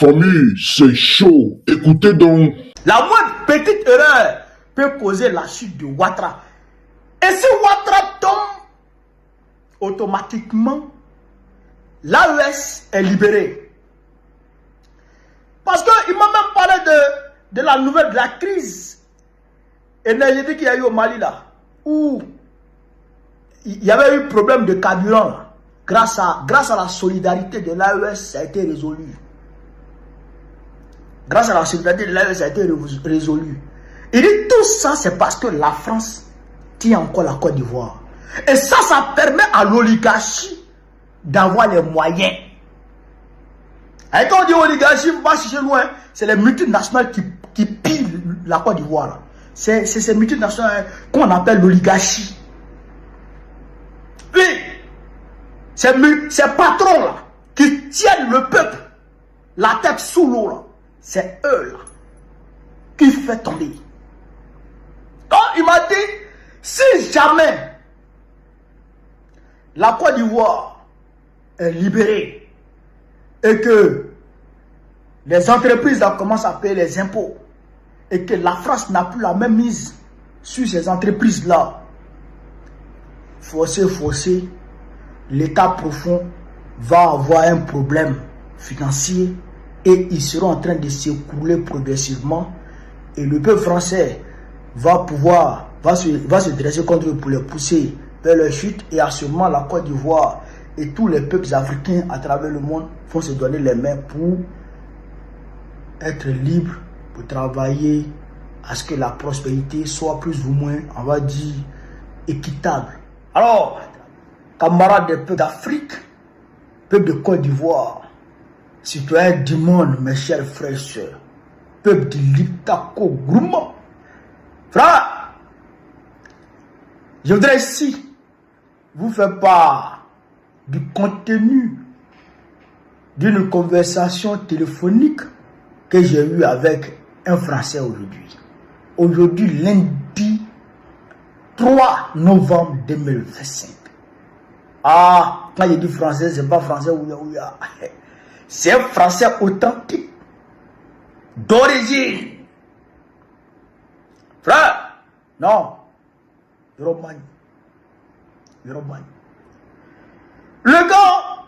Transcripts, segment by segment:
famille, c'est chaud. Écoutez donc. La moindre petite erreur peut causer la chute de Ouattara. Et si Ouattara tombe, automatiquement, l'AES est libérée. Parce qu'il m'a même parlé de la nouvelle de la crise énergétique qu'il y a eu au Mali là, où il y avait eu problème de carburant là. Grâce à la solidarité de l'AES, ça a été résolu. Grâce à la solidarité de l'AES, ça a été résolu. Il dit tout ça, c'est parce que la France tient encore la Côte d'Ivoire. Et ça permet à l'oligarchie d'avoir les moyens. Et quand on dit oligarchie, on va chercher loin, c'est les multinationales qui pillent la Côte d'Ivoire. C'est ces multinationales qu'on appelle l'oligarchie. Oui, ces patrons-là qui tiennent le peuple la tête sous l'eau, là, c'est eux-là qui fait tomber. Donc il m'a dit, si jamais la Côte d'Ivoire est libérée et que les entreprises là, commencent à payer les impôts et que la France n'a plus la même mise sur ces entreprises-là, forcé, l'État profond va avoir un problème financier et ils seront en train de s'écrouler progressivement et le peuple français va se dresser contre eux pour les pousser vers leur chute et à ce moment la Côte d'Ivoire et tous les peuples africains à travers le monde vont se donner les mains pour être libres, pour travailler à ce que la prospérité soit plus ou moins, on va dire, équitable. Alors, camarades des peuples d'Afrique, peuple de Côte d'Ivoire, citoyens du monde, mes chers frères et sœurs, peuple de l'Iptako Gourma, frère, je voudrais ici vous faire part du contenu d'une conversation téléphonique que j'ai eue avec un Français aujourd'hui. Aujourd'hui, lundi 3 novembre 2025. Ah, quand je dis français, c'est pas français ouya. C'est un français authentique, d'origine. Frère, non, Romagne. Le gars,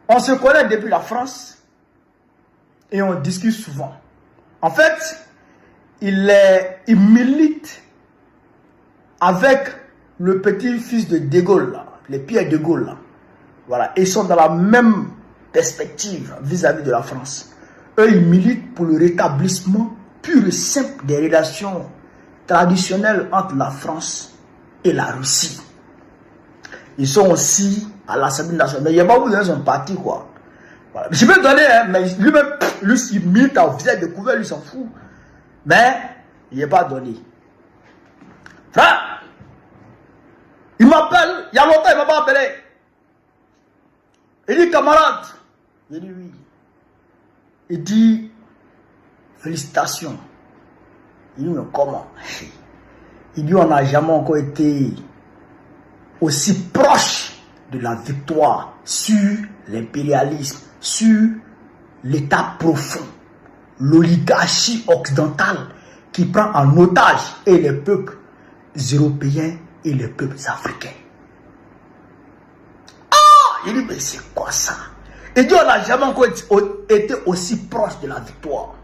on se connaît depuis la France et on discute souvent. En fait, il milite avec le petit-fils de Gaulle, là, les Pierre de Gaulle. Là. Voilà, ils sont dans la même perspective vis-à-vis de la France. Eux, ils militent pour le rétablissement pur et simple des relations traditionnelles entre la France et la Russie. Ils sont aussi à l'Assemblée nationale. Mais il n'y a pas besoin de son parti, quoi. Voilà. Je peux donner, hein, mais lui-même, lui, il milite à visage découvert, lui s'en fout. Mais il n'est pas donné. Frère, il m'appelle, il y a longtemps, il ne m'a pas appelé. Il dit, camarade. Il dit oui. Il dit, félicitations. Il dit, mais comment? Il dit, on n'a jamais encore été aussi proche de la victoire sur l'impérialisme, sur l'état profond, l'oligarchie occidentale qui prend en otage et les peuples européens et les peuples africains. Ah, il dit, mais c'est quoi ça? Il dit, on n'a jamais encore été aussi proche de la victoire.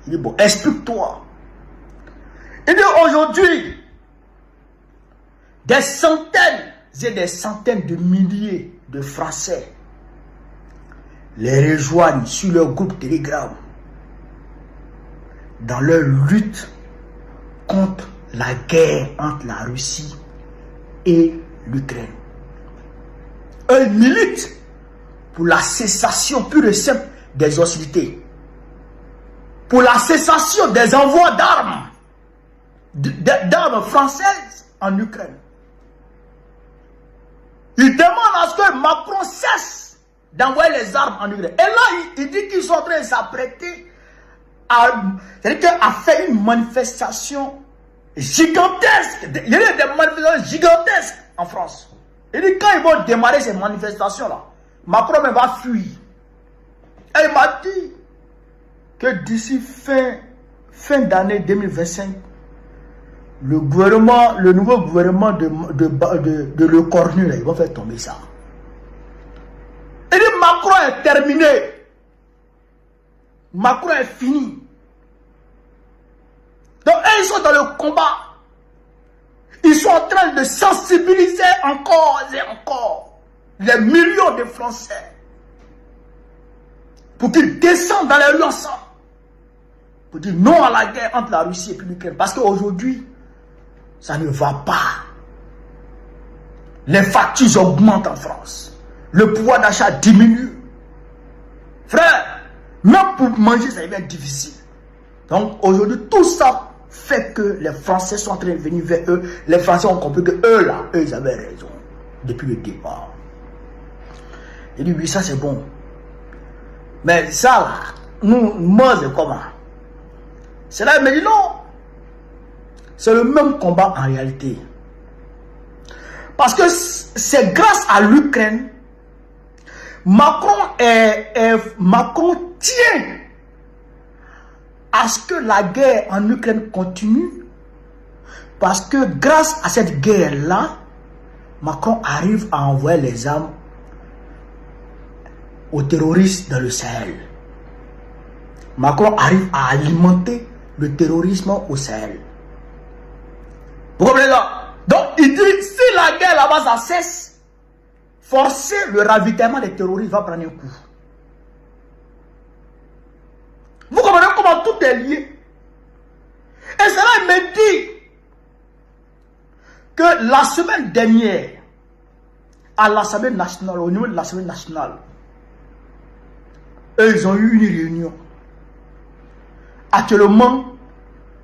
Il dit, bon, explique-toi. Il dit, aujourd'hui, des centaines et des centaines de milliers de Français les rejoignent sur leur groupe Telegram dans leur lutte contre la guerre entre la Russie et l'Ukraine. Eux militent pour la cessation pure et simple des hostilités, pour la cessation des envois d'armes françaises en Ukraine. Ils demandent à ce que Macron cesse d'envoyer les armes en Ukraine. Et là, il dit qu'ils sont en train de s'apprêter à faire une manifestation gigantesque. Il y a des manifestations gigantesques en France. Il dit quand ils vont démarrer ces manifestations-là, Macron va fuir. Et il il m'a dit que d'ici fin d'année 2025, le nouveau gouvernement de Le Cornu, là, ils vont faire tomber ça. Il dit Macron est terminé. Macron est fini. Donc, ils sont dans le combat. Ils sont en train de sensibiliser encore et encore les millions de Français pour qu'ils descendent dans les rues ensemble. Pour dire non à la guerre entre la Russie et l'Ukraine. Parce qu'aujourd'hui, ça ne va pas. Les factures augmentent en France. Le pouvoir d'achat diminue. Frère, même pour manger, ça devient difficile. Donc aujourd'hui, tout ça fait que les Français sont en train de venir vers eux. Les Français ont compris que eux, ils avaient raison depuis le départ. Il dit oui, ça c'est bon. Mais ça, là, moi, c'est comment? C'est là, il me dit non. C'est le même combat en réalité. Parce que c'est grâce à l'Ukraine, Macron tient à ce que la guerre en Ukraine continue. Parce que grâce à cette guerre-là, Macron arrive à envoyer les armes aux terroristes dans le Sahel. Macron arrive à alimenter le terrorisme au Sahel. Vous comprenez là? Donc il dit, si la guerre là-bas ça cesse, forcer le ravitaillement des terroristes va prendre un coup. Vous comprenez comment tout est lié? Et cela il me dit que la semaine dernière, à l'Assemblée nationale, au niveau de l'Assemblée nationale, ils ont eu une réunion. Actuellement,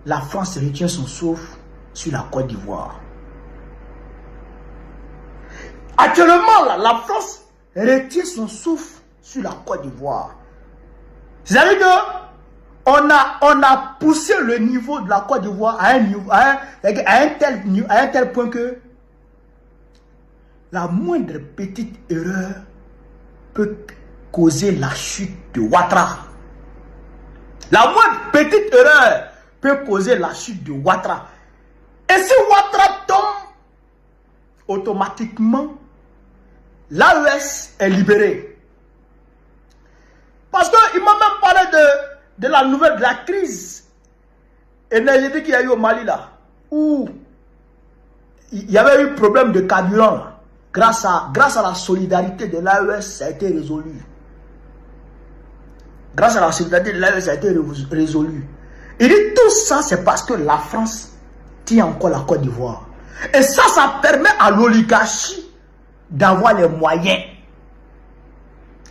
la France retient son souffle sur la Côte d'Ivoire. Actuellement, là, la France retient son souffle sur la Côte d'Ivoire. C'est-à-dire que on a poussé le niveau de la Côte d'Ivoire à un tel point que la moindre petite erreur peut causer la chute de Ouattara. La moindre petite erreur peut causer la chute de Ouattara. Et si Ouattara tombe, automatiquement, l'AES est libérée. Parce qu'il m'a même parlé de la nouvelle de la crise énergétique qu'il y a eu au Mali là, où il y avait eu problème de carburant là. Grâce à la solidarité de l'AES, ça a été résolu. Grâce à la solidarité de l'AES, ça a été résolu. Il dit tout ça, c'est parce que la France tient encore la Côte d'Ivoire. Et ça permet à l'oligarchie d'avoir les moyens.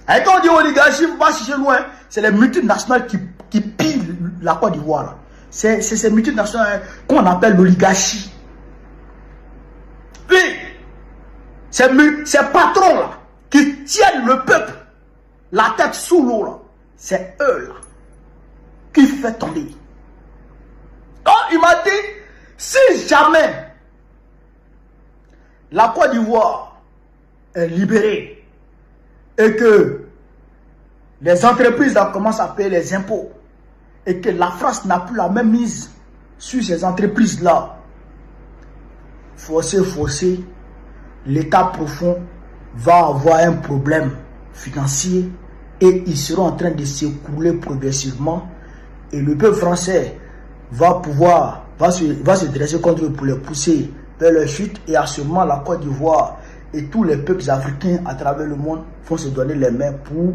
Et quand on dit oligarchie, il ne faut pas chercher loin. C'est les multinationales qui pillent la Côte d'Ivoire. C'est ces multinationales qu'on appelle l'oligarchie. Oui, ces patrons-là qui tiennent le peuple la tête sous l'eau, là, c'est eux là qui fait tomber. Donc il m'a dit, si jamais la Côte d'Ivoire est libérée et que les entreprises là commencent à payer les impôts et que la France n'a plus la même mise sur ces entreprises là, forcé, l'État profond va avoir un problème financier et ils seront en train de s'écrouler progressivement et le peuple français va se dresser contre eux pour les pousser vers leur chute, et à ce moment la Côte d'Ivoire et tous les peuples africains à travers le monde vont se donner les mains pour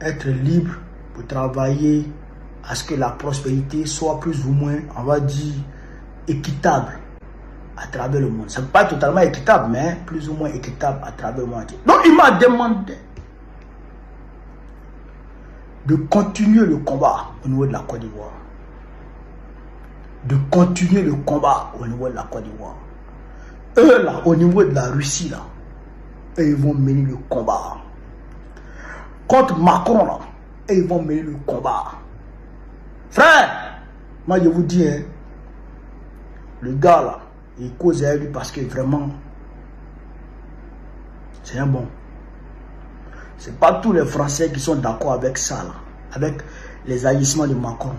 être libres, pour travailler à ce que la prospérité soit plus ou moins, on va dire, équitable à travers le monde. Ça ne peut pas être totalement équitable, mais plus ou moins équitable à travers le monde. Donc il m'a demandé de continuer le combat au niveau de la Côte d'Ivoire. De continuer le combat au niveau de la Côte d'Ivoire. Eux là, au niveau de la Russie là, eux, ils vont mener le combat. Contre Macron là, eux, ils vont mener le combat. Frère, moi je vous dis, hein, le gars là, il cause à lui parce que vraiment, c'est un bon. C'est pas tous les Français qui sont d'accord avec ça, là, avec les agissements de Macron.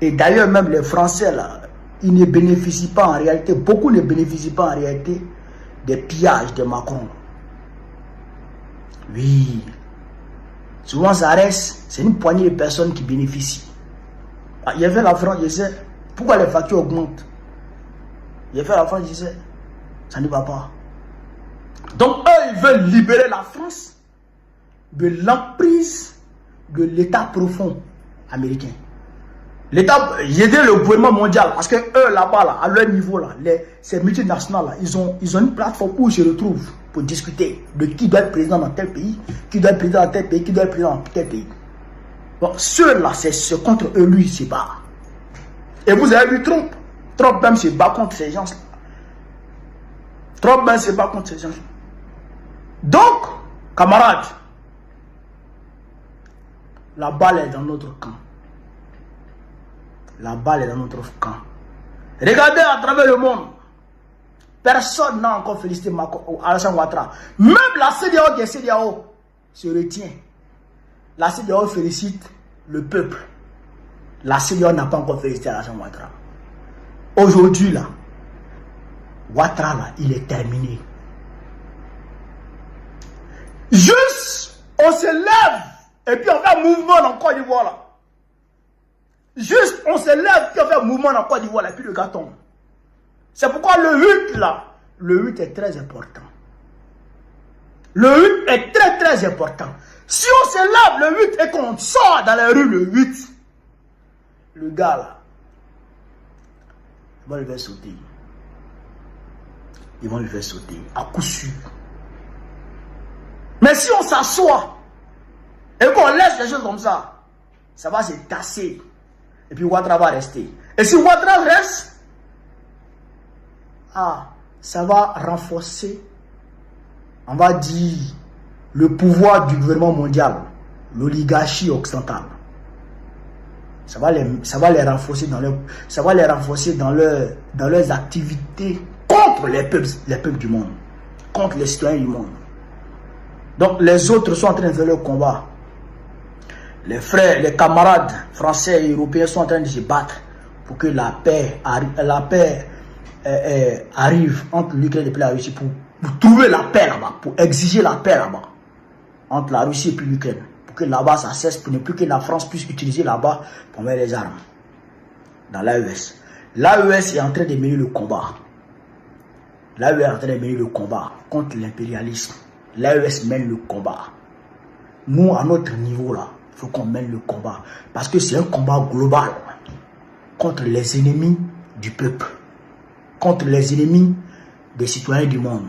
Et d'ailleurs, même les Français, là, ils ne bénéficient pas en réalité, beaucoup ne bénéficient pas en réalité des pillages de Macron. Oui. Souvent, ça reste, c'est une poignée de personnes qui bénéficient. Ah, il y avait la France, je sais, pourquoi les factures augmentent? Il y avait la France, je sais, ça ne va pas. Donc, eux, ils veulent libérer la France de l'emprise de l'État profond américain. L'État, aider le gouvernement mondial, parce que eux, là-bas, là, à leur niveau, là, ces multinationales, là, ils ont une plateforme où ils se retrouvent pour discuter de qui doit être président dans tel pays, qui doit être président dans tel pays, qui doit être président dans tel pays. Bon, ceux-là, c'est contre eux, lui, il se bat. Et vous avez vu Trump. Trump même se bat contre ces gens-là. Trump même se bat contre ces gens-là. Donc, camarades, la balle est dans notre camp. La balle est dans notre camp. Regardez à travers le monde. Personne n'a encore félicité Alassane Ouattara. Même la CEDEAO qui est CEDEAO se retient. La CEDEAO félicite le peuple. La CEDEAO n'a pas encore félicité Alassane Ouattara. Aujourd'hui, là, Ouattara, là, il est terminé. Juste, on se lève et puis on fait un mouvement en Côte d'Ivoire, là. Juste, on se lève et on fait un mouvement en Côte d'Ivoire, là, et puis le gars tombe. C'est pourquoi le 8, là, le 8 est très important. Le 8 est très très important. Si on se lève le 8 et qu'on sort dans la rue le 8, le gars là, ils vont lui faire sauter. Ils vont lui faire sauter, à coup sûr. Mais si on s'assoit et qu'on laisse les choses comme ça va se tasser. Et puis Ouattara va rester. Et si Ouattara reste, ça va renforcer, on va dire, le pouvoir du gouvernement mondial, l'oligarchie occidentale. Ça va les renforcer dans leurs activités contre les peuples du monde, contre les citoyens du monde. Donc les autres sont en train de faire leur combat. Les frères, les camarades français et européens sont en train de se battre pour que la paix arrive entre l'Ukraine et la Russie, pour trouver la paix là-bas, pour exiger la paix là-bas, entre la Russie et puis l'Ukraine, pour que là-bas ça cesse, pour ne plus que la France puisse utiliser là-bas pour mettre les armes dans l'AES. L'AES est en train de mener le combat. L'AES est en train de mener le combat contre l'impérialisme. L'AES mène le combat. Nous, à notre niveau là, il faut qu'on mène le combat. Parce que c'est un combat global contre les ennemis du peuple, contre les ennemis des citoyens du monde.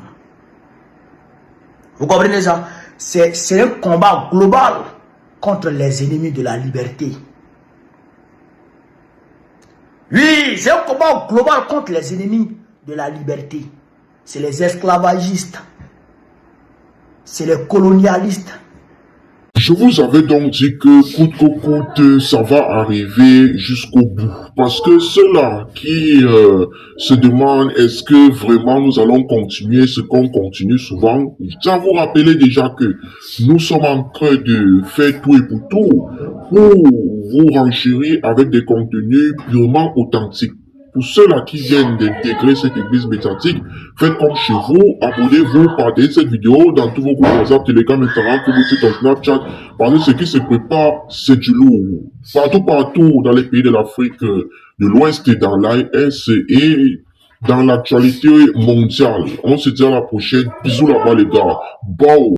Vous comprenez ça? C'est un combat global contre les ennemis de la liberté. Oui, c'est un combat global contre les ennemis de la liberté. C'est les esclavagistes. C'est les colonialistes. Je vous avais donc dit que coûte que coûte, ça va arriver jusqu'au bout. Parce que ceux-là qui se demandent est-ce que vraiment nous allons continuer ce qu'on continue souvent, je tiens à vous rappeler déjà que nous sommes en train de faire tout et pour tout pour vous renchérir avec des contenus purement authentiques. Pour ceux-là qui viennent d'intégrer cette église médiatique, faites comme chez vous, abonnez-vous, partagez cette vidéo dans tous vos groupes WhatsApp, Telegram, Instagram, Facebook, Snapchat, parce que ce qui se prépare, c'est du lourd. Partout dans les pays de l'Afrique de l'Ouest et dans l'AES et dans l'actualité mondiale. On se dit à la prochaine. Bisous là-bas les gars. Bye.